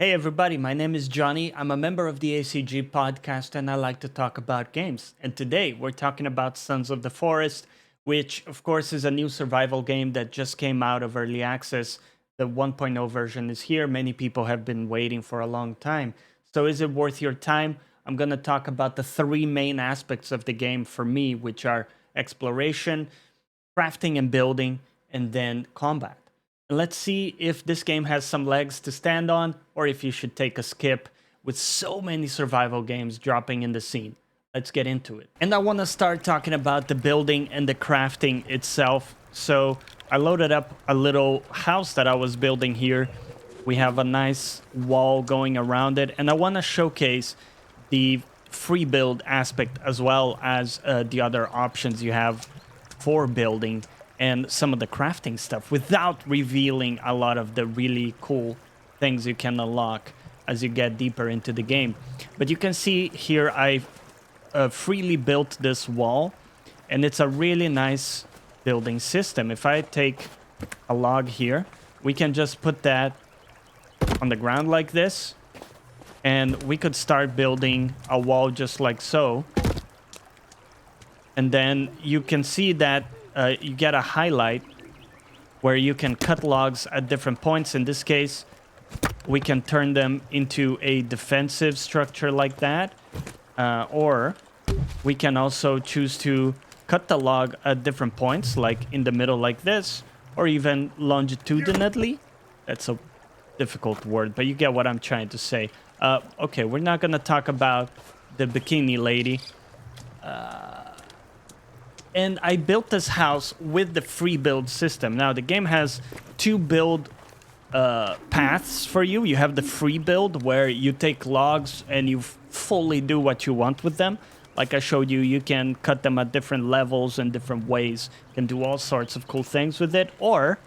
Hey everybody, my name is Johnny. I'm a member of the ACG podcast and I like to talk about games. And today we're talking about Sons of the Forest, which of course is a new survival game that just came out of early access. The 1.0 version is here. Many people have been waiting for a long time. So is it worth your time? I'm going to talk about the three main aspects of the game for me, which are exploration, crafting and building, and then combat. Let's see if this game has some legs to stand on or if you should take a skip with so many survival games dropping in the scene. Let's get into it. And I want to start talking about the building and the crafting itself. So I loaded up a little house that I was building here. We have a nice wall going around it. And I want to showcase the free build aspect as well as the other options you have for building and some of the crafting stuff without revealing a lot of the really cool things you can unlock as you get deeper into the game. But you can see here I freely built this wall, and it's a really nice building system. If I take a log here, we can just put that on the ground like this, and we could start building a wall just like so. And then you can see that you get a highlight where you can cut logs at different points. In this case, we can turn them into a defensive structure like that. Or we can also choose to cut the log at different points, like in the middle like this, or even longitudinally. That's a difficult word, but you get what I'm trying to say. Okay, we're not going to talk about the bikini lady. And I built this house with the free build system. Now, the game has two build paths for you. You have the free build, where you take logs and you fully do what you want with them. Like I showed you, you can cut them at different levels and different ways. You can do all sorts of cool things with it. Or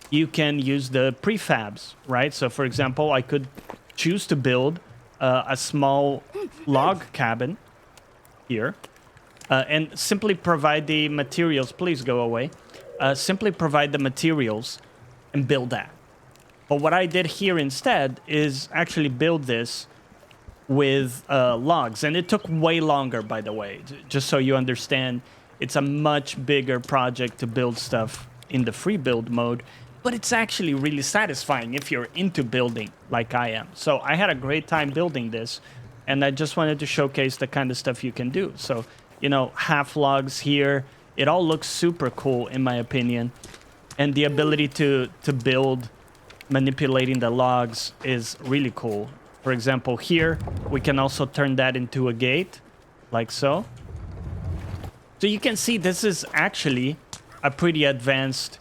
you can use the prefabs, right? So, for example, I could choose to build a small log cabin here. And simply provide the materials. Please go away. Simply provide the materials and build that. But what I did here instead is actually build this with logs. And it took way longer, by the way. Just so you understand, it's a much bigger project to build stuff in the free build mode. But it's actually really satisfying if you're into building like I am. So I had a great time building this. And I just wanted to showcase the kind of stuff you can do. So, you know, half logs here. It all looks super cool, in my opinion. And the ability to build manipulating the logs is really cool. For example, here, we can also turn that into a gate, like so. So you can see this is actually a pretty advanced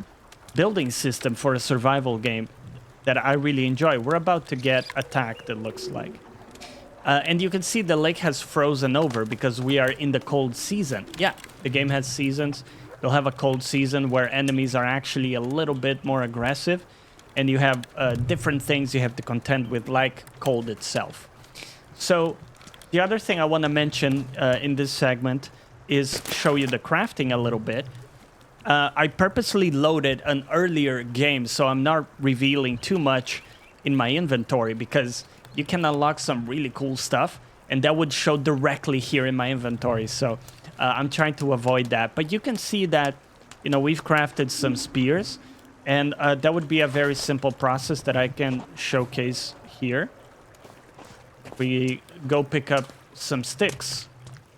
building system for a survival game that I really enjoy. We're about to get attacked, it looks like. And you can see the lake has frozen over because we are in the cold season. Yeah, the game has seasons. You'll have a cold season where enemies are actually a little bit more aggressive. And you have different things you have to contend with, like cold itself. So the other thing I want to mention in this segment is show you the crafting a little bit. I purposely loaded an earlier game, so I'm not revealing too much in my inventory because you can unlock some really cool stuff, and that would show directly here in my inventory. So I'm trying to avoid that. But you can see that, you know, we've crafted some spears, and that would be a very simple process that I can showcase here. We go pick up some sticks.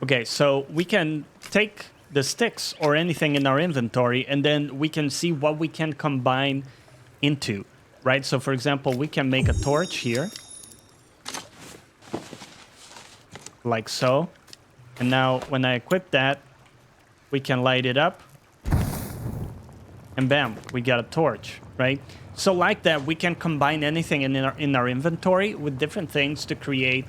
Okay, so we can take the sticks or anything in our inventory, and then we can see what we can combine into, right? So, for example, we can make a torch here. Like so. And now when I equip that, we can light it up. And bam, we got a torch, right? So like that, we can combine anything in our inventory with different things to create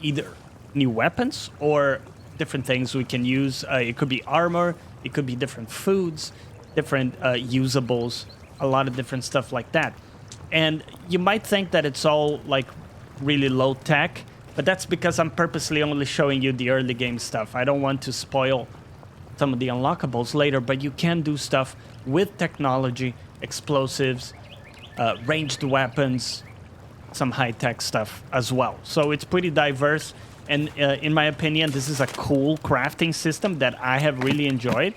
either new weapons or different things we can use. It could be armor, it could be different foods, different usables, a lot of different stuff like that. And you might think that it's all like really low tech, but that's because I'm purposely only showing you the early game stuff. I don't want to spoil some of the unlockables later, but you can do stuff with technology, explosives, ranged weapons, some high-tech stuff as well. So it's pretty diverse. And in my opinion, this is a cool crafting system that I have really enjoyed.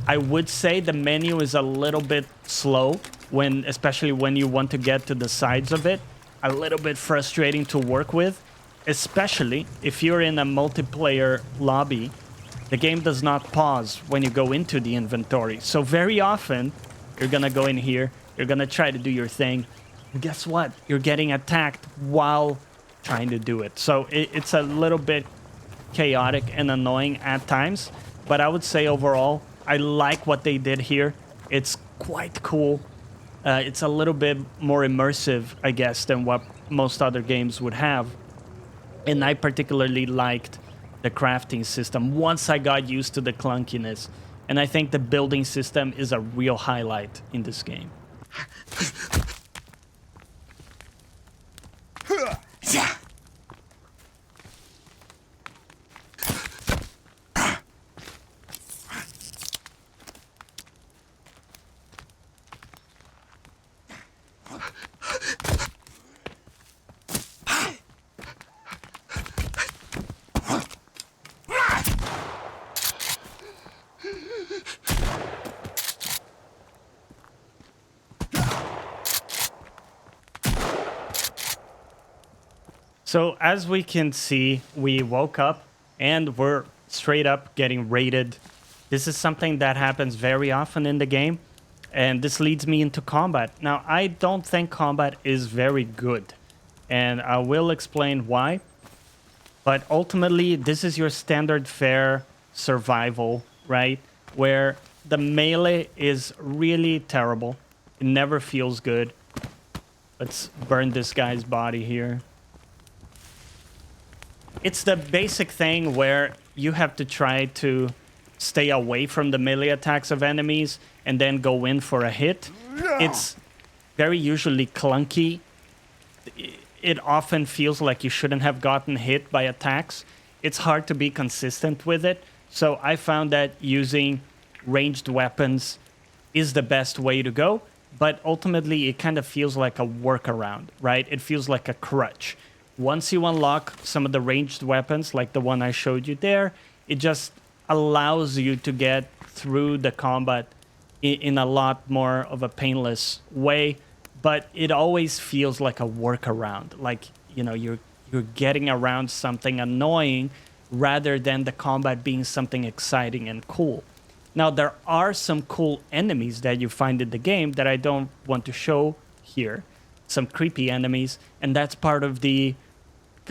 I would say the menu is a little bit slow, especially when you want to get to the sides of it. A little bit frustrating to work with, especially if you're in a multiplayer lobby. The game does not pause when you go into the inventory. So very often, you're going to go in here, you're going to try to do your thing. And guess what? You're getting attacked while trying to do it. So it's a little bit chaotic and annoying at times. But I would say overall, I like what they did here. It's quite cool. It's a little bit more immersive, I guess, than what most other games would have. And I particularly liked the crafting system once I got used to the clunkiness. And I think the building system is a real highlight in this game. So as we can see, we woke up and we're straight up getting raided. This is something that happens very often in the game, and this leads me into combat. Now, I don't think combat is very good, and I will explain why. But ultimately, this is your standard fare survival, right? Where the melee is really terrible. It never feels good. Let's burn this guy's body here. It's the basic thing where you have to try to stay away from the melee attacks of enemies and then go in for a hit. It's very usually clunky. It often feels like you shouldn't have gotten hit by attacks. It's hard to be consistent with it. So I found that using ranged weapons is the best way to go. But ultimately, it kind of feels like a workaround, right? It feels like a crutch. Once you unlock some of the ranged weapons, like the one I showed you there, it just allows you to get through the combat in a lot more of a painless way. But it always feels like a workaround, like, you know, you're getting around something annoying rather than the combat being something exciting and cool. Now, there are some cool enemies that you find in the game that I don't want to show here. Some creepy enemies, and that's part of the,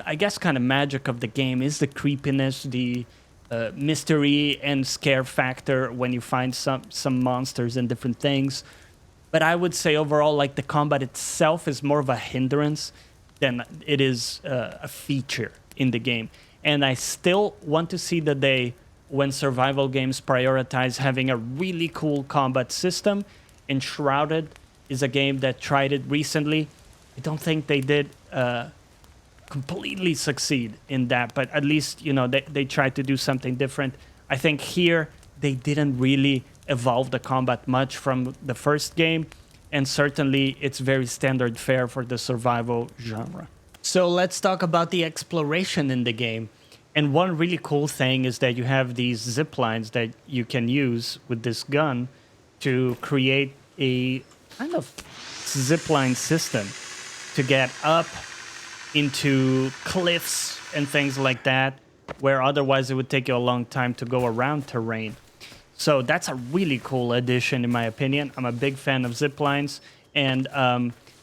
I guess, kind of magic of the game is the creepiness, the mystery and scare factor when you find some monsters and different things. But I would say overall, like, the combat itself is more of a hindrance than it is a feature in the game. And I still want to see the day when survival games prioritize having a really cool combat system. Enshrouded is a game that tried it recently. I don't think they did completely succeed in that, but at least, you know, they tried to do something different. I think here they didn't really evolve the combat much from the first game, and certainly it's very standard fare for the survival genre. So let's talk about the exploration in the game. And one really cool thing is that you have these zip lines that you can use with this gun to create a kind of zipline system to get up into cliffs and things like that, where otherwise it would take you a long time to go around terrain. So that's a really cool addition, in my opinion. I'm a big fan of zip lines, and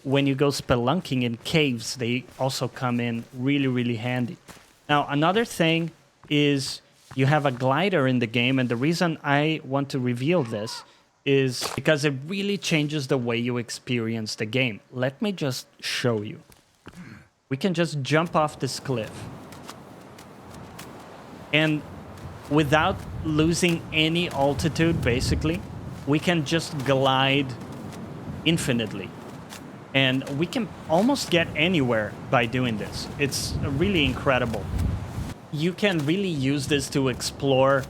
when you go spelunking in caves, they also come in really, really handy. Now, another thing is you have a glider in the game, and the reason I want to reveal this is because it really changes the way you experience the game. Let me just show you. We can just jump off this cliff. And without losing any altitude, basically, we can just glide infinitely. And we can almost get anywhere by doing this. It's really incredible. You can really use this to explore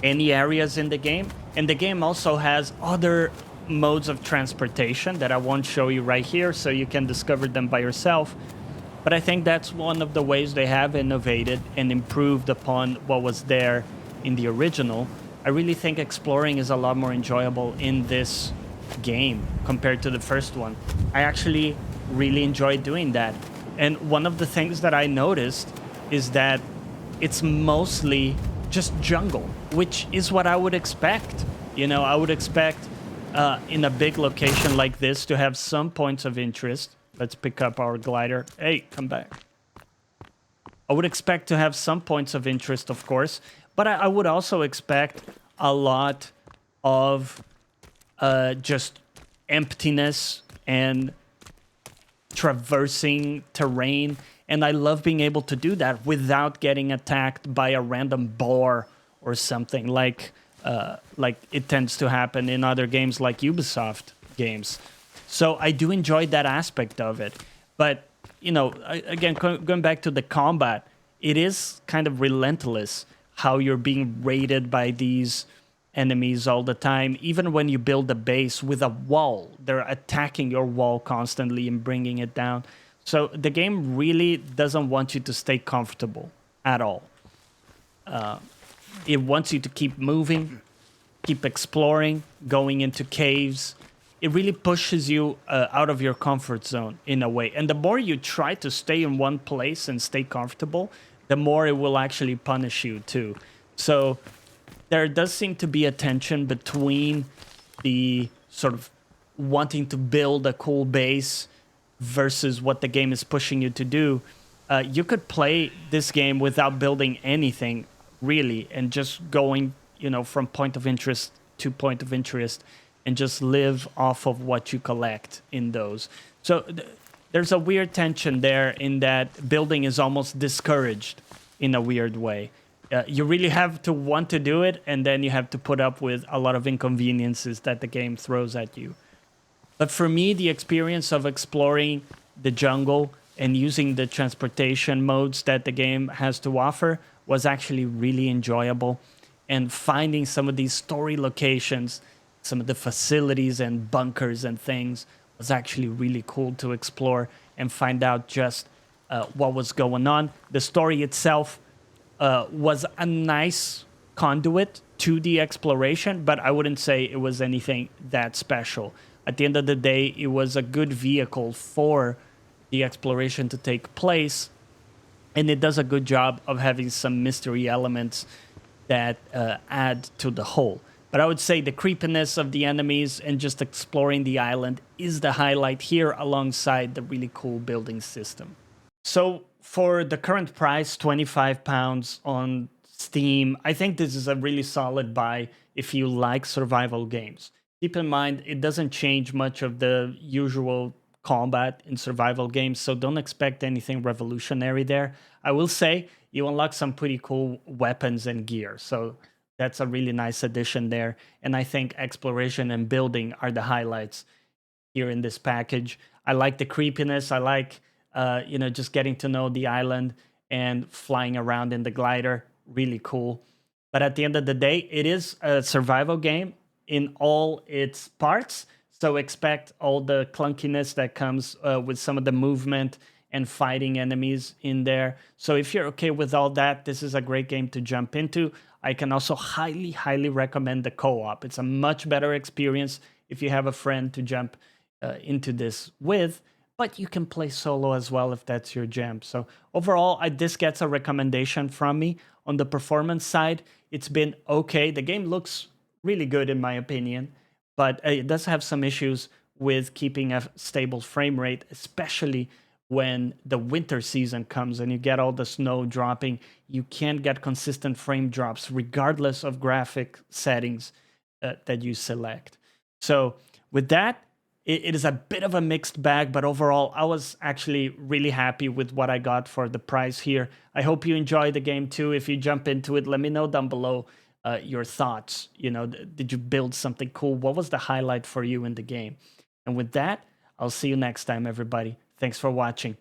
any areas in the game. And the game also has other modes of transportation that I won't show you right here, so you can discover them by yourself. But I think that's one of the ways they have innovated and improved upon what was there in the original. I really think exploring is a lot more enjoyable in this game compared to the first one. I actually really enjoy doing that. And one of the things that I noticed is that it's mostly just jungle, which is what I would expect. You know, I would expect in a big location like this to have some points of interest. Let's pick up our glider. Hey, come back. I would expect to have some points of interest, of course, but I would also expect a lot of just emptiness and traversing terrain. And I love being able to do that without getting attacked by a random boar or something like it tends to happen in other games like Ubisoft games. So I do enjoy that aspect of it. But, you know, again, going back to the combat, it is kind of relentless how you're being raided by these enemies all the time. Even when you build a base with a wall, they're attacking your wall constantly and bringing it down. So the game really doesn't want you to stay comfortable at all. It wants you to keep moving, keep exploring, going into caves. It really pushes you out of your comfort zone in a way. And the more you try to stay in one place and stay comfortable, the more it will actually punish you too. So there does seem to be a tension between the sort of wanting to build a cool base versus what the game is pushing you to do. You could play this game without building anything really and just going, you know, from point of interest to point of interest and just live off of what you collect in those. So there's a weird tension there in that building is almost discouraged in a weird way. You really have to want to do it, and then you have to put up with a lot of inconveniences that the game throws at you. But for me, the experience of exploring the jungle and using the transportation modes that the game has to offer was actually really enjoyable. And finding some of these story locations, some of the facilities and bunkers and things was actually really cool to explore and find out just what was going on. The story itself was a nice conduit to the exploration, but I wouldn't say it was anything that special. At the end of the day, it was a good vehicle for the exploration to take place, and it does a good job of having some mystery elements that add to the whole. But I would say the creepiness of the enemies and just exploring the island is the highlight here alongside the really cool building system. So for the current price, £25 on Steam, I think this is a really solid buy if you like survival games. Keep in mind, it doesn't change much of the usual combat in survival games, so don't expect anything revolutionary there. I will say you unlock some pretty cool weapons and gear, so that's a really nice addition there. And I think exploration and building are the highlights here in this package. I like the creepiness. I like, just getting to know the island and flying around in the glider. Really cool. But at the end of the day, it is a survival game in all its parts. So expect all the clunkiness that comes with some of the movement and fighting enemies in there. So if you're okay with all that, this is a great game to jump into. I can also highly, highly recommend the co-op. It's a much better experience if you have a friend to jump into this with, but you can play solo as well if that's your jam. So overall, this gets a recommendation from me. On the performance side, it's been okay. The game looks really good in my opinion, but it does have some issues with keeping a stable frame rate, especially when the winter season comes and you get all the snow dropping. You can't get consistent frame drops regardless of graphic settings that you select. So with that, it is a bit of a mixed bag, but overall, I was actually really happy with what I got for the price here. I hope you enjoy the game too. If you jump into it, let me know down below your thoughts. You know, did you build something cool? What was the highlight for you in the game? And with that, I'll see you next time, everybody. Thanks for watching.